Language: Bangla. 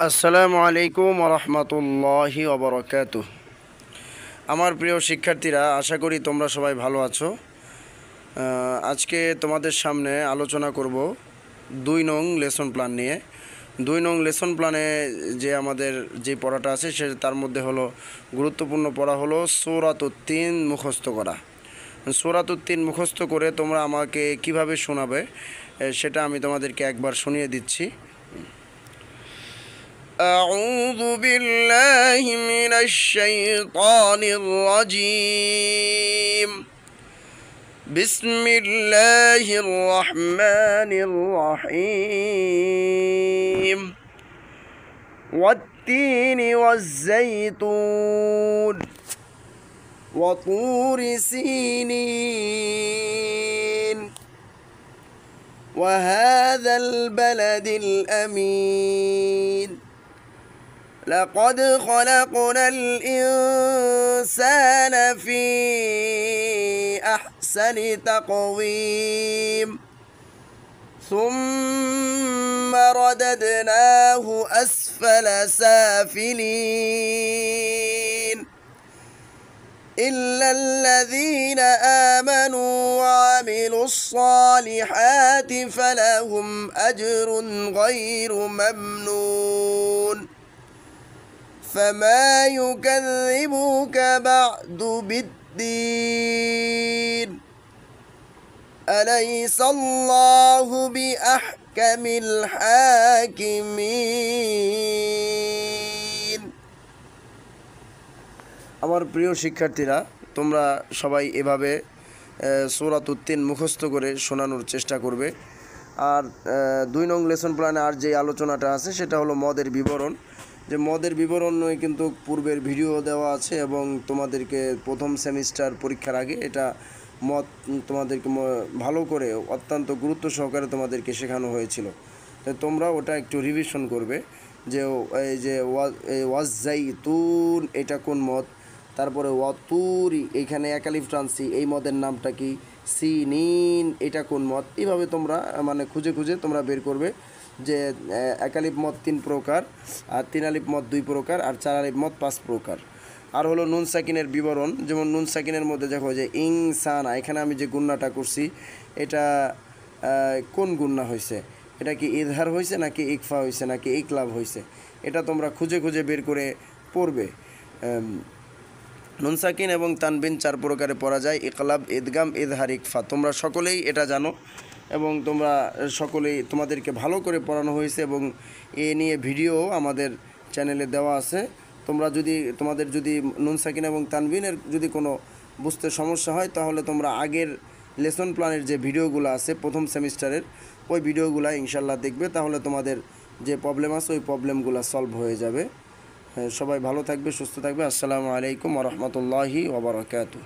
আসসালামু আলাইকুম রহমতুল্লাহি ওবরাকাতুহ। আমার প্রিয় শিক্ষার্থীরা, আশা করি তোমরা সবাই ভালো আছো। আজকে তোমাদের সামনে আলোচনা করব 2 নং লেসন প্ল্যান নিয়ে। 2 নং লেসন প্ল্যানে যে আমাদের যে পড়াটা আছে তার মধ্যে হলো গুরুত্বপূর্ণ পড়া হলো সূরাতুত তিন মুখস্থ করা। সূরাতুত তিন মুখস্থ করে তোমরা আমাকে কিভাবে শোনাবে সেটা আমি তোমাদেরকে একবার শুনিয়ে দিচ্ছি। أعوذ بالله من الشيطان الرجيم. بسم الله الرحمن الرحيم. والتين والزيتون وطور سينين وهذا البلد الأمين. لقد خلقنا الإنسان في أحسن تقويم ثم رددناه أسفل سافلين إلا الذين آمنوا وعملوا الصالحات فلهم أجر غير ممنون. فما يكذبك بعد بالدين أليس الله بأحكم الحاكمين. আমার প্রিয় শিক্ষার্থীরা, তোমরা সবাই এভাবে সূরাতুত তিন মুখস্থ করে শোনানোর চেষ্টা করবে। আর 2 নং লেসন প্ল্যানে আর যে আলোচনাটা আছে সেটা হলো মদের বিবরণ। যে মদের বিবরণ কিন্তু পূর্বের ভিডিও দেওয়া আছে এবং তোমাদেরকে প্রথম সেমিস্টার পরীক্ষার আগে এটা মদ তোমাদেরকে ভালো করে অত্যন্ত গুরুত্ব সহকারে তোমাদেরকে শেখানো হয়েছিল। তো তোমরা ওটা একটু রিভিশন করবে যে এই যে ওয়াজ্জাইতুন এটা কোন মদ, তারপরে ওয়াতুরি এইখানে একালিফ টানছি, এই মদের নামটা কি, সিনিন এটা কোন মদ। এইভাবে তোমরা খুঁজে খুঁজে তোমরা বের করবে যে একালিফ মদ 3 প্রকার, আর 3 আলিফ মদ 2 প্রকার, আর 4 আলিফ মদ 5 প্রকার। আর হলো নুন সাকিনের বিবরণ। যেমন নুন সাকিনের মধ্যে দেখো যে ইনসানা, এখানে আমি যে গুণনাটা করছি এটা কোন গুণনা হয়েছে, এটা কি ইজহার হয়েছে নাকি ইকফা হয়েছে নাকি ইকলাব হয়েছে, এটা তোমরা খুঁজে খুঁজে বের করে পড়বে। নুন সাকিন এবং তানবিন 4 প্রকারে পড়া যায়: ইকলাব, ইদগাম, ইজহার, ইকফা। তোমরা সকলেই এটা জানো এবং তোমরা সকলেই তোমাদেরকে ভালো করে পড়ানো হয়েছে এবং এ নিয়ে ভিডিও আমাদের চ্যানেলে দেওয়া আছে। তোমাদের যদি নুন সাকিন এবং তানবিনের যদি কোনো বুঝতে সমস্যা হয় তাহলে তোমরা আগের লেসন প্ল্যানের যে ভিডিওগুলো আছে প্রথম সেমিস্টারের ওই ভিডিওগুলো ইনশাল্লাহ দেখবে, তাহলে তোমাদের যে প্রবলেম আছে ওই প্রবলেমগুলো সলভ হয়ে যাবে। সবাই ভালো থাকবে, সুস্থ থাকবে। আসসালামু আলাইকুম ওয়া রাহমাতুল্লাহি ওয়া বারাকাতুহু।